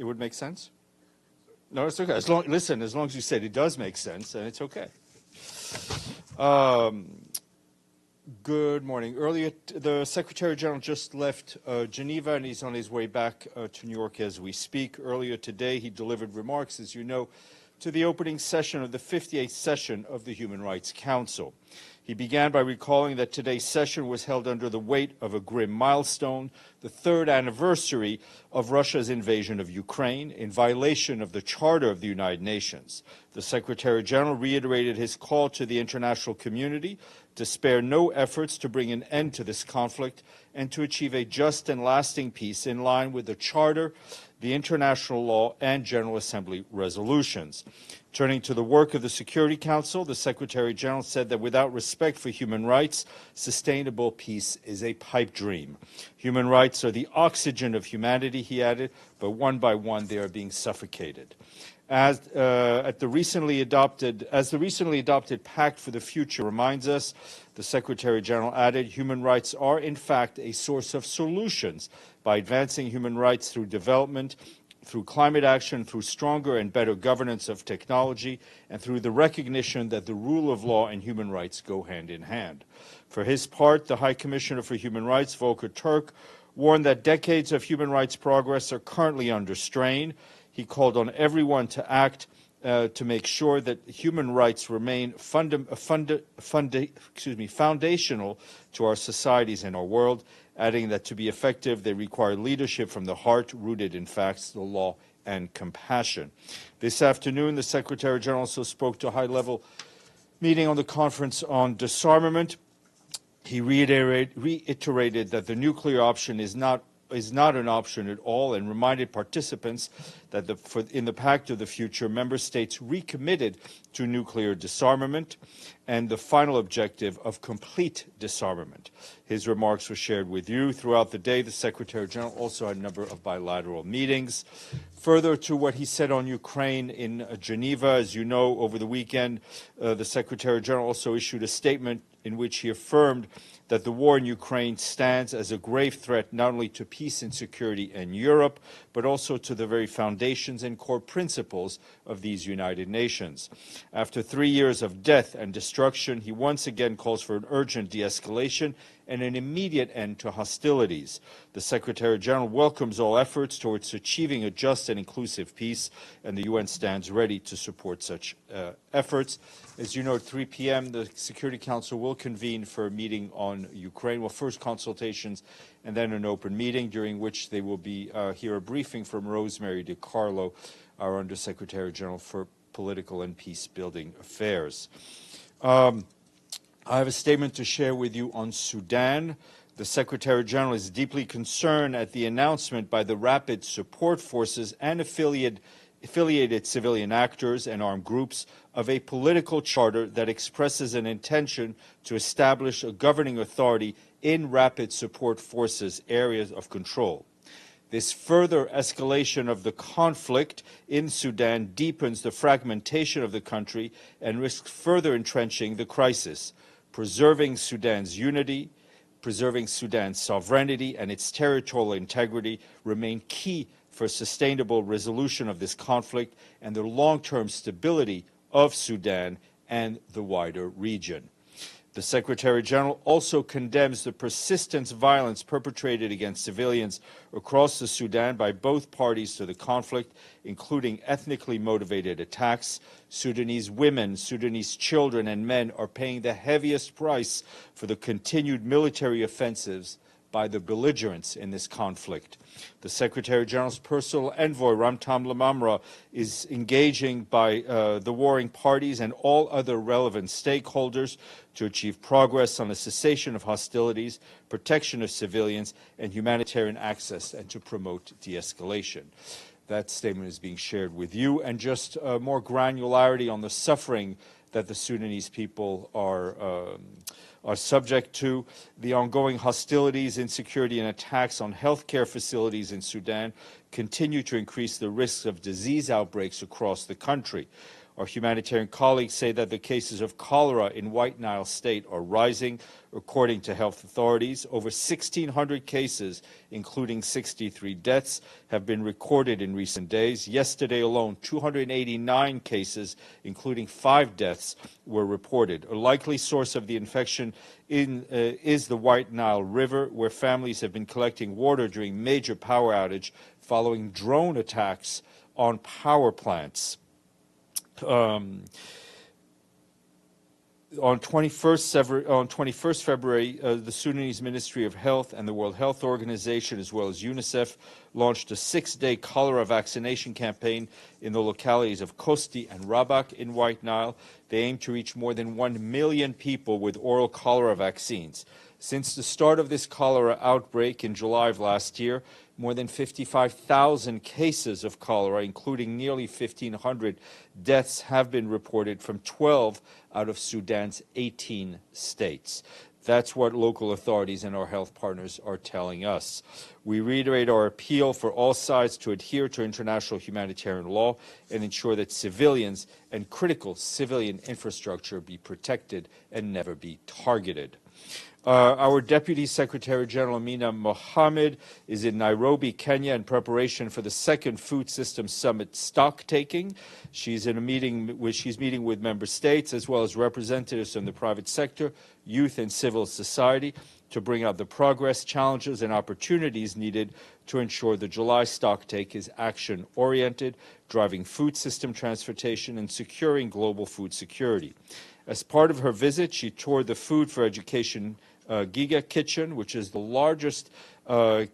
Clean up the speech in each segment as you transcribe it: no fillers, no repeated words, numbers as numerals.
would make sense? No, it's okay. As long as you said it does make sense, then it's okay. Good morning. Earlier, the Secretary General just left Geneva, and he's on his way back to New York as we speak. Earlier today, he delivered remarks, as you know, to the opening session of the 58th session of the Human Rights Council. He began by recalling that today's session was held under the weight of a grim milestone, the third anniversary of Russia's invasion of Ukraine, in violation of the Charter of the United Nations. The Secretary General reiterated his call to the international community to spare no efforts to bring an end to this conflict and to achieve a just and lasting peace in line with the Charter, the international law, and General Assembly resolutions. Turning to the work of the Security Council, the Secretary General said that without respect for human rights, sustainable peace is a pipe dream. Human rights are the oxygen of humanity, he added, but one by one they are being suffocated. As the recently adopted Pact for the Future reminds us, the Secretary General added, human rights are in fact a source of solutions by advancing human rights through development, through climate action, through stronger and better governance of technology, and through the recognition that the rule of law and human rights go hand in hand. For his part, the High Commissioner for Human Rights, Volker Turk, warned that decades of human rights progress are currently under strain. He called on everyone to act to make sure that human rights remain foundational to our societies and our world, adding that to be effective, they require leadership from the heart, rooted in facts, the law, and compassion. This afternoon, the Secretary General also spoke to a high-level meeting on the Conference on Disarmament. He reiterated that the nuclear option is not an option at all, and reminded participants that in the Pact of the Future, member states recommitted to nuclear disarmament and the final objective of complete disarmament. His remarks were shared with you. Throughout the day, the Secretary General also had a number of bilateral meetings. Further to what he said on Ukraine in Geneva, as you know, over the weekend, the Secretary General also issued a statement in which he affirmed that the war in Ukraine stands as a grave threat not only to peace and security in Europe, but also to the very foundations and core principles of these United Nations. After 3 years of death and destruction, he once again calls for an urgent de-escalation and an immediate end to hostilities. The Secretary General welcomes all efforts towards achieving a just and inclusive peace, and the UN stands ready to support such efforts. As you know, at 3 p.m., the Security Council will convene for a meeting on Ukraine. Well, first consultations and then an open meeting, during which they will hear a briefing from Rosemary DiCarlo, our Undersecretary General for Political and Peace-Building Affairs. I have a statement to share with you on Sudan. The Secretary General is deeply concerned at the announcement by the Rapid Support Forces and affiliated civilian actors and armed groups of a political charter that expresses an intention to establish a governing authority in Rapid Support Forces areas of control. This further escalation of the conflict in Sudan deepens the fragmentation of the country and risks further entrenching the crisis. Preserving Sudan's unity, preserving Sudan's sovereignty and its territorial integrity remain key for sustainable resolution of this conflict and the long-term stability of Sudan and the wider region. The Secretary General also condemns the persistent violence perpetrated against civilians across the Sudan by both parties to the conflict, including ethnically motivated attacks. Sudanese women, Sudanese children and men are paying the heaviest price for the continued military offensives by the belligerents in this conflict. The Secretary General's personal envoy, Ramtam Lamamra, is engaging by the warring parties and all other relevant stakeholders to achieve progress on the cessation of hostilities, protection of civilians, and humanitarian access, and to promote de-escalation. That statement is being shared with you. And just more granularity on the suffering that the Sudanese people are subject to. The ongoing hostilities, insecurity, and attacks on healthcare facilities in Sudan continue to increase the risks of disease outbreaks across the country. Our humanitarian colleagues say that the cases of cholera in White Nile State are rising. According to health authorities, over 1,600 cases, including 63 deaths, have been recorded in recent days. Yesterday alone, 289 cases, including 5 deaths, were reported. A likely source of the infection is the White Nile River, where families have been collecting water during major power outage following drone attacks on power plants. On 21st February, the Sudanese Ministry of Health and the World Health Organization, as well as UNICEF, launched a 6-day cholera vaccination campaign in the localities of Kosti and Rabak in White Nile. They aim to reach more than 1 million people with oral cholera vaccines. Since the start of this cholera outbreak in July of last year, more than 55,000 cases of cholera, including nearly 1,500 deaths, have been reported from 12 out of Sudan's 18 states. That's what local authorities and our health partners are telling us. We reiterate our appeal for all sides to adhere to international humanitarian law and ensure that civilians and critical civilian infrastructure be protected and never be targeted. Our Deputy Secretary General Amina Mohammed is in Nairobi, Kenya, in preparation for the second Food Systems Summit stock-taking. She's meeting with member states as well as representatives from the private sector, youth and civil society to bring out the progress, challenges, and opportunities needed to ensure the July stocktake is action-oriented, driving food system transportation and securing global food security. As part of her visit, she toured the Food for Education Giga Kitchen, which is the largest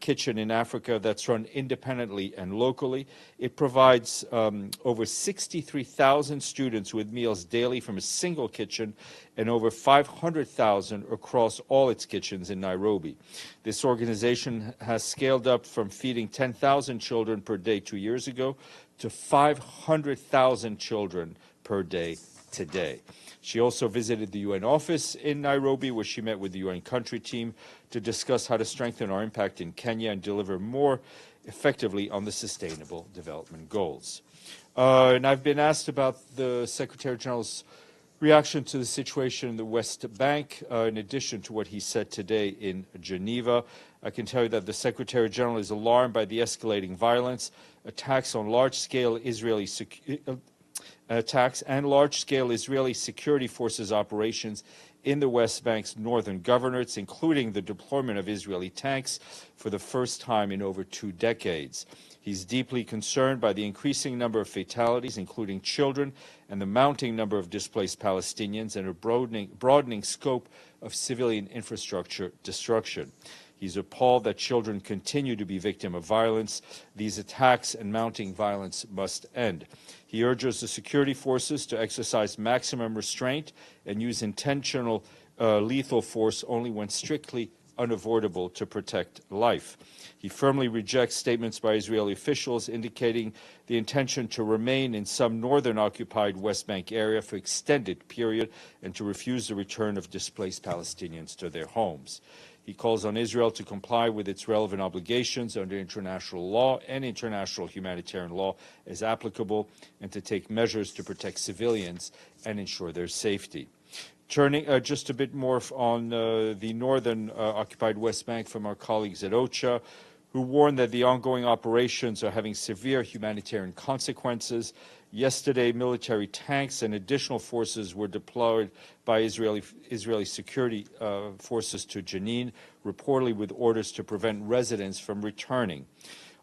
kitchen in Africa that's run independently and locally. It provides over 63,000 students with meals daily from a single kitchen and over 500,000 across all its kitchens in Nairobi. This organization has scaled up from feeding 10,000 children per day 2 years ago to 500,000 children per day today. She also visited the UN office in Nairobi, where she met with the UN country team to discuss how to strengthen our impact in Kenya and deliver more effectively on the Sustainable Development Goals. And I've been asked about the Secretary General's reaction to the situation in the West Bank, in addition to what he said today in Geneva. I can tell you that the Secretary General is alarmed by the escalating violence, attacks and large-scale Israeli security forces operations in the West Bank's northern governorates, including the deployment of Israeli tanks for the first time in over 2 decades. He's deeply concerned by the increasing number of fatalities, including children, and the mounting number of displaced Palestinians and a broadening scope of civilian infrastructure destruction. He's appalled that children continue to be victims of violence. These attacks and mounting violence must end. He urges the security forces to exercise maximum restraint and use intentional lethal force only when strictly unavoidable to protect life. He firmly rejects statements by Israeli officials indicating the intention to remain in some northern occupied West Bank area for extended period and to refuse the return of displaced Palestinians to their homes. He calls on Israel to comply with its relevant obligations under international law and international humanitarian law as applicable, and to take measures to protect civilians and ensure their safety. Turning just a bit more on the northern occupied West Bank from our colleagues at OCHA, who warned that the ongoing operations are having severe humanitarian consequences. Yesterday, military tanks and additional forces were deployed by Israeli security forces to Jenin, reportedly with orders to prevent residents from returning.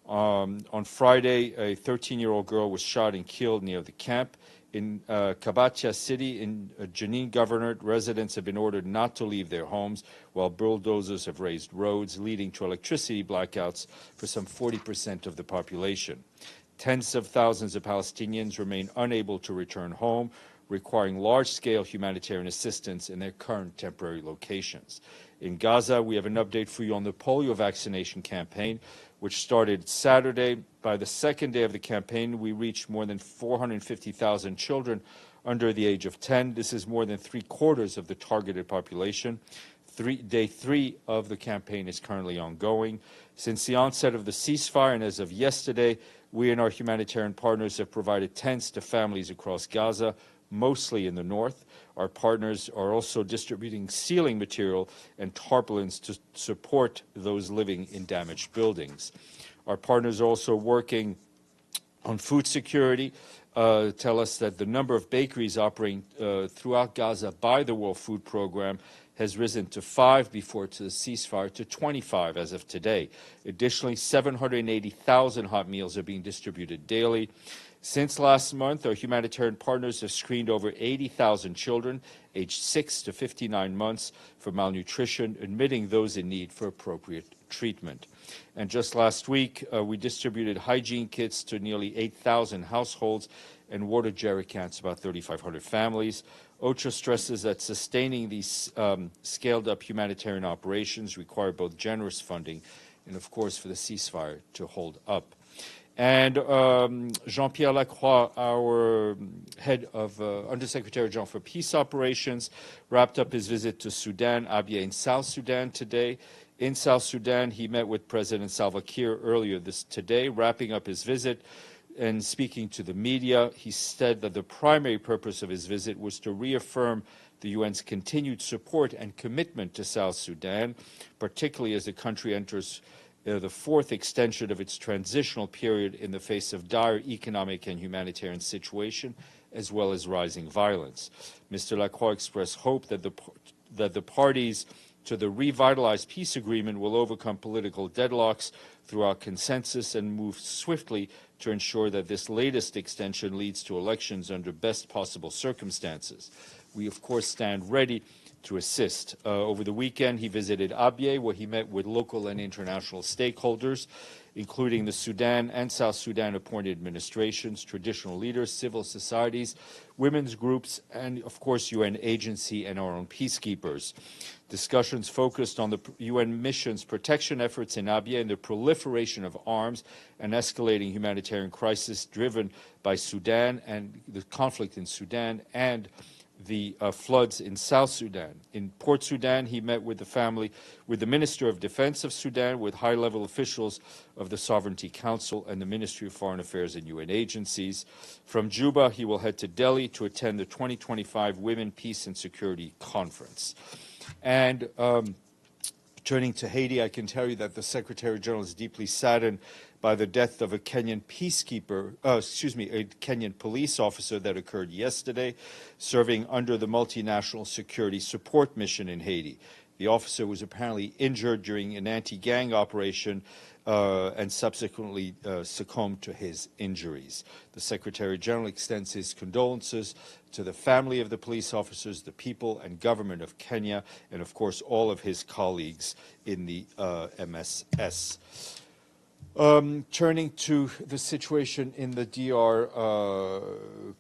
On Friday, a 13-year-old girl was shot and killed near the camp. In Kabatia city in Jenin Governorate, residents have been ordered not to leave their homes, while bulldozers have raised roads, leading to electricity blackouts for some 40% of the population. Tens of thousands of Palestinians remain unable to return home, requiring large-scale humanitarian assistance in their current temporary locations. In Gaza, we have an update for you on the polio vaccination campaign, which started Saturday. By the second day of the campaign, we reached more than 450,000 children under the age of 10. This is more than 3/4 of the targeted population. Day 3 of the campaign is currently ongoing. Since the onset of the ceasefire and as of yesterday, We and our humanitarian partners have provided tents to families across Gaza, mostly in the north. Our partners are also distributing ceiling material and tarpaulins to support those living in damaged buildings. Our partners are also working on food security. Tell us that the number of bakeries operating throughout Gaza by the World Food Program has risen to 5 before the ceasefire to 25 as of today. Additionally, 780,000 hot meals are being distributed daily. Since last month, our humanitarian partners have screened over 80,000 children aged 6 to 59 months for malnutrition, admitting those in need for appropriate treatment. And just last week, we distributed hygiene kits to nearly 8,000 households and water jerry cans to about 3,500 families. OCHA stresses that sustaining these scaled-up humanitarian operations require both generous funding and, of course, for the ceasefire to hold up. And Jean-Pierre Lacroix, our head of Undersecretary General for Peace Operations, wrapped up his visit to Sudan, Abyei in South Sudan today. In South Sudan, he met with President Salva Kiir earlier today, wrapping up his visit and speaking to the media. He said that the primary purpose of his visit was to reaffirm the UN's continued support and commitment to South Sudan, particularly as the country enters the fourth extension of its transitional period in the face of dire economic and humanitarian situation, as well as rising violence. Mr. Lacroix expressed hope that the parties to the revitalized peace agreement will overcome political deadlocks throughout consensus and move swiftly to ensure that this latest extension leads to elections under best possible circumstances. We, of course, stand ready to assist. Over the weekend, he visited Abyei, where he met with local and international stakeholders, including the Sudan and South Sudan appointed administrations, traditional leaders, civil societies, women's groups, and, of course, UN agency and our own peacekeepers. Discussions focused on the UN mission's protection efforts in Abyei and the proliferation of arms and escalating humanitarian crisis driven by Sudan and the conflict in Sudan and the floods in South Sudan. In Port Sudan, he met with the Minister of Defense of Sudan, with high-level officials of the Sovereignty Council and the Ministry of Foreign Affairs and UN agencies. From Juba, he will head to Delhi to attend the 2025 Women, Peace and Security Conference. And turning to Haiti, I can tell you that the Secretary General is deeply saddened by the death of a Kenyan a Kenyan police officer that occurred yesterday, serving under the multinational security support mission in Haiti. The officer was apparently injured during an anti-gang operation and subsequently succumbed to his injuries. The Secretary General extends his condolences to the family of the police officers, the people and government of Kenya, and of course all of his colleagues in the MSS. Turning to the situation in the DR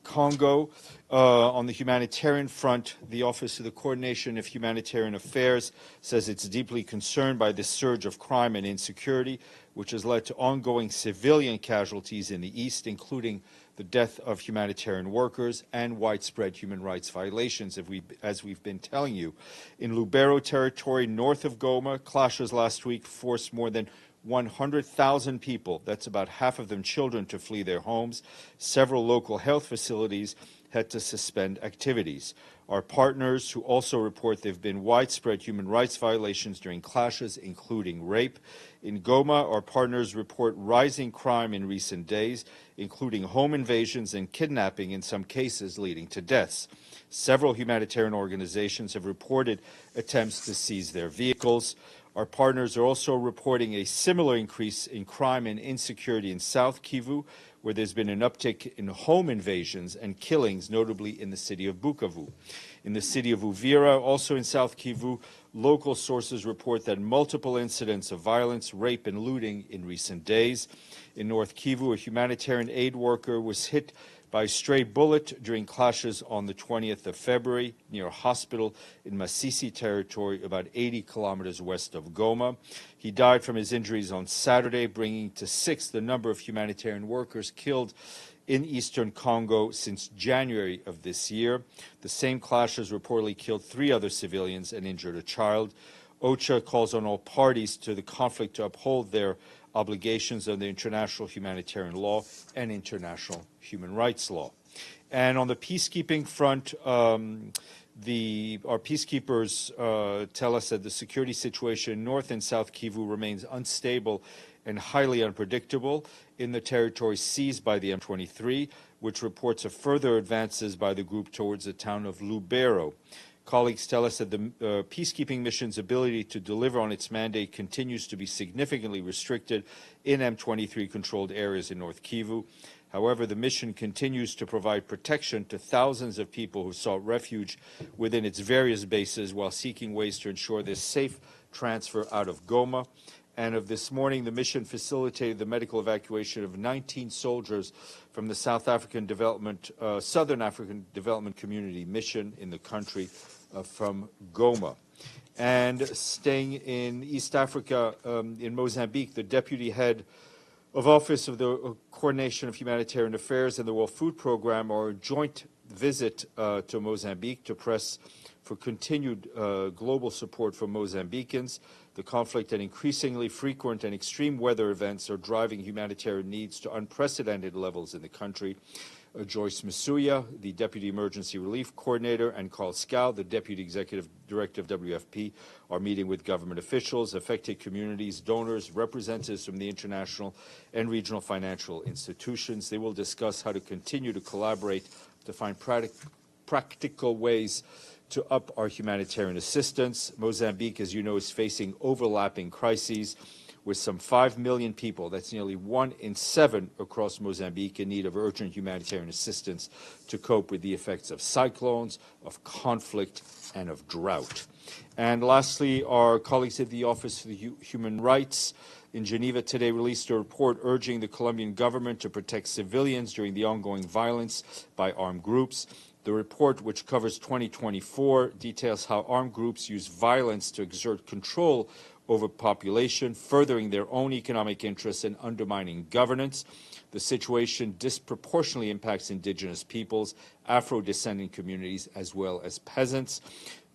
Congo, on the humanitarian front, the Office of the Coordination of Humanitarian Affairs says it's deeply concerned by this surge of crime and insecurity, which has led to ongoing civilian casualties in the east, including the death of humanitarian workers and widespread human rights violations, as we've been telling you. In Lubero territory, north of Goma, clashes last week forced more than 100,000 people, that's about half of them children, to flee their homes. Several local health facilities had to suspend activities. Our partners, who also report there have been widespread human rights violations during clashes, including rape. In Goma, our partners report rising crime in recent days, including home invasions and kidnapping, in some cases leading to deaths. Several humanitarian organizations have reported attempts to seize their vehicles. Our partners are also reporting a similar increase in crime and insecurity in South Kivu, where there's been an uptick in home invasions and killings, notably in the city of Bukavu. In the city of Uvira, also in South Kivu, local sources report that multiple incidents of violence, rape, and looting in recent days. In North Kivu, a humanitarian aid worker was hit by a stray bullet during clashes on the 20th of February near a hospital in Masisi territory, about 80 kilometers west of Goma. He died from his injuries on Saturday, bringing to 6 the number of humanitarian workers killed in eastern Congo since January of this year. The same clashes reportedly killed 3 other civilians and injured a child. OCHA calls on all parties to the conflict to uphold their obligations under international humanitarian law and international human rights law. And on the peacekeeping front, our peacekeepers tell us that the security situation in North and South Kivu remains unstable and highly unpredictable in the territory seized by the M23, which reports of further advances by the group towards the town of Lubero. Colleagues tell us that the peacekeeping mission's ability to deliver on its mandate continues to be significantly restricted in M23-controlled areas in North Kivu. However, the mission continues to provide protection to thousands of people who sought refuge within its various bases while seeking ways to ensure their safe transfer out of Goma. And of this morning, the mission facilitated the medical evacuation of 19 soldiers from the Southern African Development Community mission in the country from Goma. And staying in East Africa, in Mozambique, the deputy head of Office of the Coordination of Humanitarian Affairs and the World Food Programme are a joint visit to Mozambique to press for continued global support for Mozambicans. The conflict and increasingly frequent and extreme weather events are driving humanitarian needs to unprecedented levels in the country. Joyce Masuya, the Deputy Emergency Relief Coordinator, and Carl Scow, the Deputy Executive Director of WFP, are meeting with government officials, affected communities, donors, representatives from the international and regional financial institutions. They will discuss how to continue to collaborate to find practical ways to up our humanitarian assistance. Mozambique, as you know, is facing overlapping crises with some 5 million people, that's nearly 1 in 7 across Mozambique, in need of urgent humanitarian assistance to cope with the effects of cyclones, of conflict, and of drought. And lastly, our colleagues at the Office for Human Rights in Geneva today released a report urging the Colombian government to protect civilians during the ongoing violence by armed groups. The report, which covers 2024, details how armed groups use violence to exert control over population, furthering their own economic interests and undermining governance. The situation disproportionately impacts indigenous peoples, Afro-descendant communities, as well as peasants.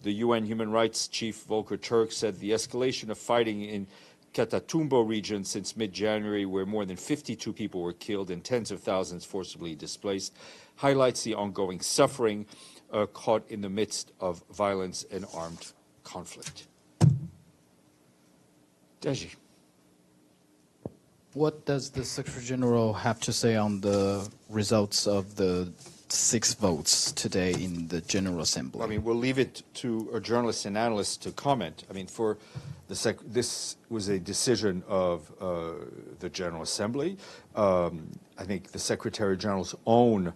The UN Human Rights Chief Volker Turk said the escalation of fighting in Catatumbo region since mid-January, where more than 52 people were killed and tens of thousands forcibly displaced, highlights the ongoing suffering caught in the midst of violence and armed conflict. Deji. What does the Secretary General have to say on the results of the 6 votes today in the General Assembly? I mean, we'll leave it to our journalists and analysts to comment. I mean, for this was a decision of the General Assembly. I think the Secretary General's own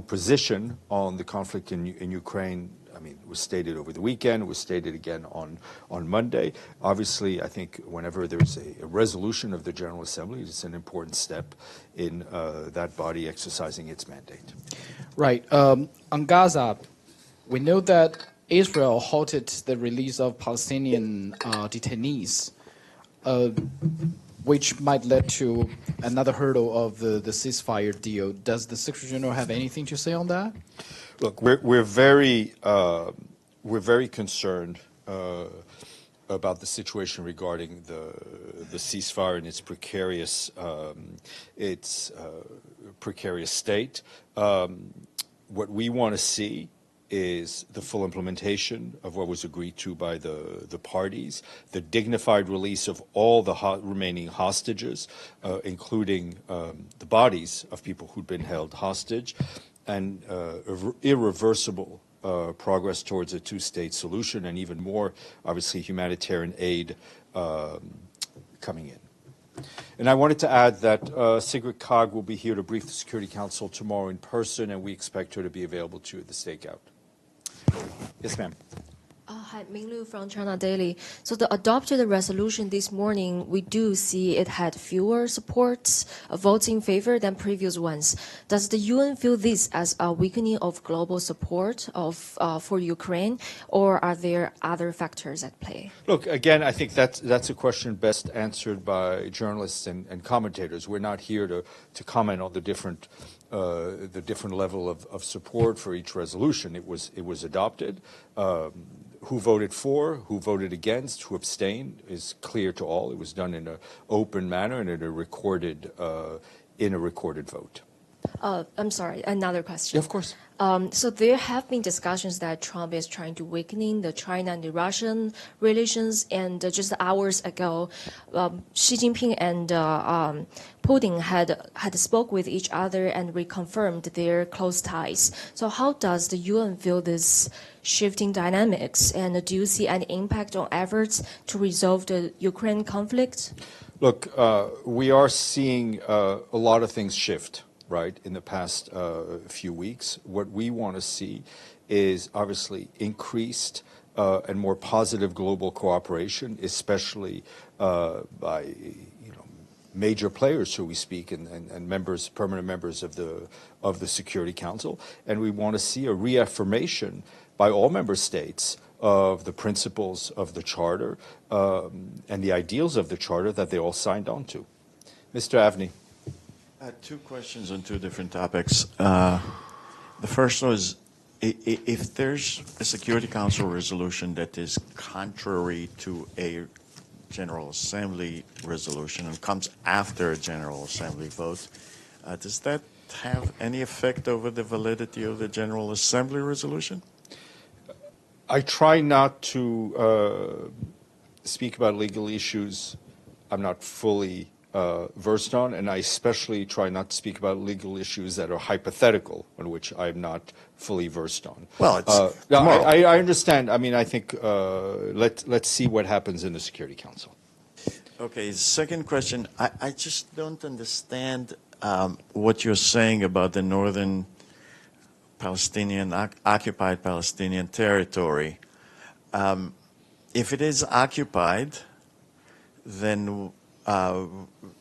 position on the conflict in Ukraine, I mean, was stated over the weekend, it was stated again on Monday. Obviously, I think whenever there's a resolution of the General Assembly, it's an important step in that body exercising its mandate. Right. On Gaza, we know that Israel halted the release of Palestinian detainees, which might lead to another hurdle of the ceasefire deal. Does the Secretary General have anything to say on that? Look, we're very concerned about the situation regarding the ceasefire and its precarious state. What we want to see is the full implementation of what was agreed to by the parties, the dignified release of all the remaining hostages, including the bodies of people who'd been held hostage, and irreversible progress towards a two-state solution, and even more, obviously, humanitarian aid coming in. And I wanted to add that Sigrid Kaag will be here to brief the Security Council tomorrow in person, and we expect her to be available to at the stakeout. Yes, ma'am. Hi, Minglu from China Daily. So the adopted resolution this morning, we do see it had fewer supports, votes in favor than previous ones. Does the UN feel this as a weakening of global support for Ukraine, or are there other factors at play? Look, again, I think that's a question best answered by journalists and commentators. We're not here to comment on the different level of support for each resolution. It was adopted. Who voted for, who voted against, who abstained is clear to all. It was done in an open manner and in a recorded vote. I'm sorry, another question. Yeah, of course. So there have been discussions that Trump is trying to weaken the China and the Russian relations, and just hours ago, Xi Jinping and Putin had spoke with each other and reconfirmed their close ties. So how does the UN feel this shifting dynamics, and do you see any impact on efforts to resolve the Ukraine conflict? Look, we are seeing a lot of things shift, right, in the past few weeks. What we want to see is obviously increased and more positive global cooperation, especially by major players, so we speak, and members, permanent members of the Security Council. And we want to see a reaffirmation by all member states of the principles of the Charter and the ideals of the Charter that they all signed on to. Mr. Avni. Two questions on two different topics. The first was, if there's a Security Council resolution that is contrary to a General Assembly resolution and comes after a General Assembly vote, does that have any effect over the validity of the General Assembly resolution? I try not to speak about legal issues I'm not fully versed on, and I especially try not to speak about legal issues that are hypothetical, on which I'm not fully versed on. Well, it's no, I understand. I mean, I think let's see what happens in the Security Council. Okay, second question. I just don't understand what you're saying about the northern occupied Palestinian territory. If it is occupied, then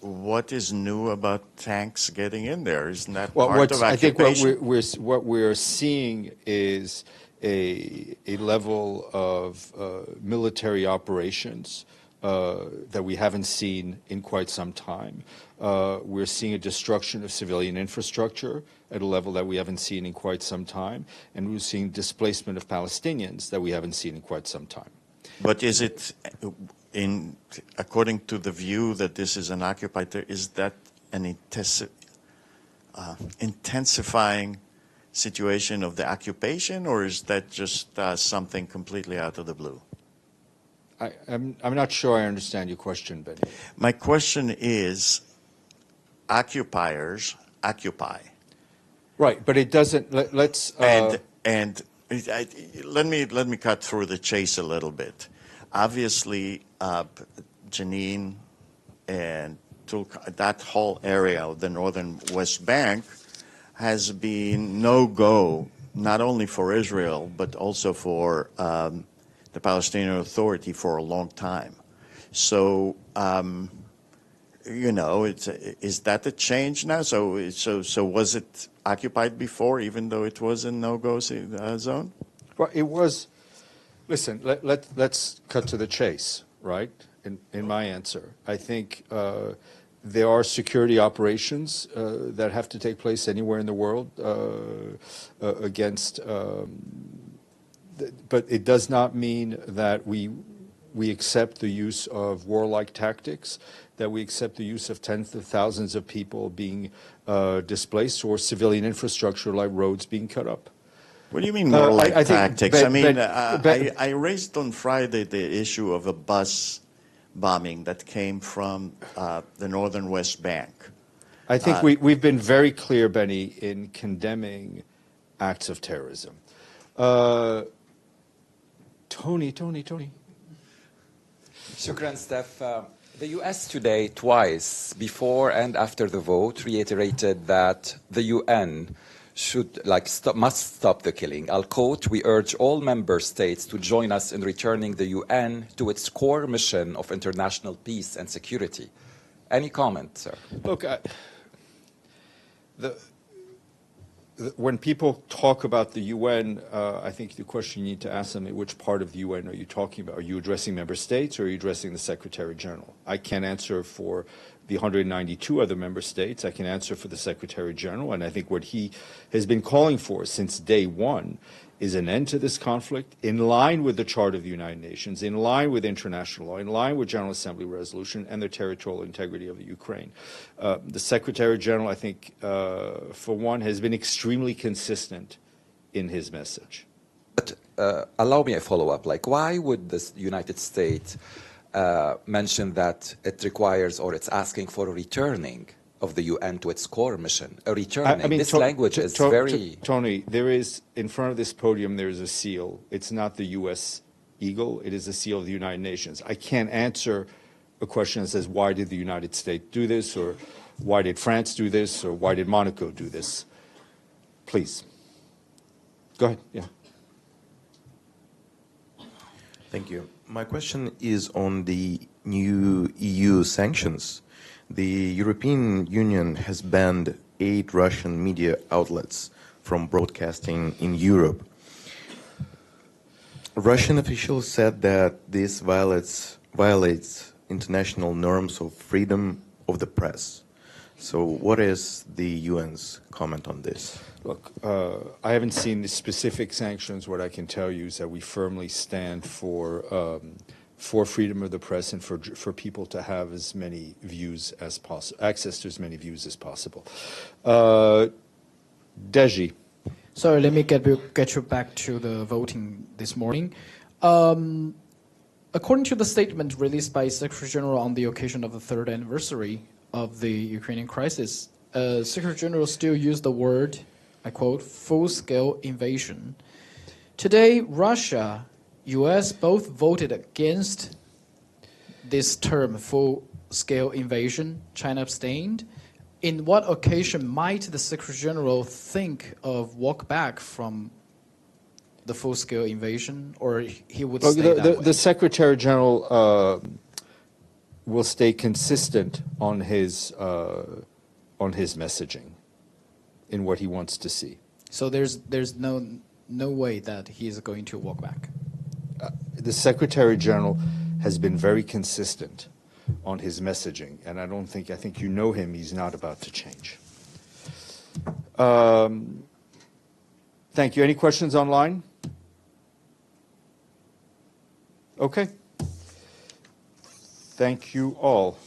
what is new about tanks getting in there? Isn't that part of occupation? I think what we're seeing is a level of military operations that we haven't seen in quite some time. We're seeing a destruction of civilian infrastructure at a level that we haven't seen in quite some time, and we're seeing displacement of Palestinians that we haven't seen in quite some time. But is it, according to the view that this is an occupied territory, is that an intensifying situation of the occupation, or is that just something completely out of the blue? I'm not sure I understand your question, Benny. My question is, occupiers occupy. Right, but it doesn't. Let's. Let me cut through the chase a little bit. Obviously, Jenin and that whole area of the northern West Bank has been no-go, not only for Israel but also for the Palestinian Authority for a long time. So, is that a change now? So was it occupied before, even though it was a no-go zone? Well, it was. Listen, let's cut to the chase, right? In my answer, I think there are security operations that have to take place anywhere in the world against. But it does not mean that we accept the use of warlike tactics, that we accept the use of tens of thousands of people being displaced or civilian infrastructure like roads being cut up. What do you mean more like tactics? I raised on Friday the issue of a bus bombing that came from the northern West Bank. I think we've been very clear, Benny, in condemning acts of terrorism. Tony. Shukran, Steph. The U.S. today, twice, before and after the vote, reiterated that the UN must stop the killing. I'll quote, "We urge all member states to join us in returning the UN to its core mission of international peace and security." Any comment, sir? Look, when people talk about the UN, I think the question you need to ask them, which part of the UN are you talking about? Are you addressing member states or are you addressing the Secretary General? I can't answer for the 192 other member states. I can answer for the Secretary General, and I think what he has been calling for since day one is an end to this conflict in line with the Charter of the United Nations, in line with international law, in line with General Assembly resolution and the territorial integrity of the Ukraine. The Secretary General, I think, for one, has been extremely consistent in his message. But allow me a follow-up. Like, why would the United States mention that it requires or it's asking for a returning of the UN to its core mission? A returning. I mean, this language is very... Tony, there is, in front of this podium, there is a seal. It's not the U.S. eagle. It is a seal of the United Nations. I can't answer a question that says, why did the United States do this, or why did France do this, or why did Monaco do this? Please. Go ahead. Yeah. Thank you. My question is on the new EU sanctions. The European Union has banned 8 Russian media outlets from broadcasting in Europe. Russian officials said that this violates international norms of freedom of the press. So what is the UN's comment on this? Look, I haven't seen the specific sanctions. What I can tell you is that we firmly stand for freedom of the press and for people to have as many views as possible, access to as many views as possible. Deji. Sorry, let me get you back to the voting this morning. According to the statement released by Secretary General on the occasion of the 3rd anniversary of the Ukrainian crisis, Secretary General still used the word, I quote, full-scale invasion. Today, Russia, U.S. both voted against this term, full-scale invasion. China abstained. In what occasion might the Secretary General think of walk back from the full-scale invasion, or he would stay that way? The Secretary General will stay consistent on his messaging in what he wants to see. So there's no way that he is going to walk back. The Secretary General has been very consistent on his messaging, and I think you know him. He's not about to change. Thank you. Any questions online? Okay. Thank you all.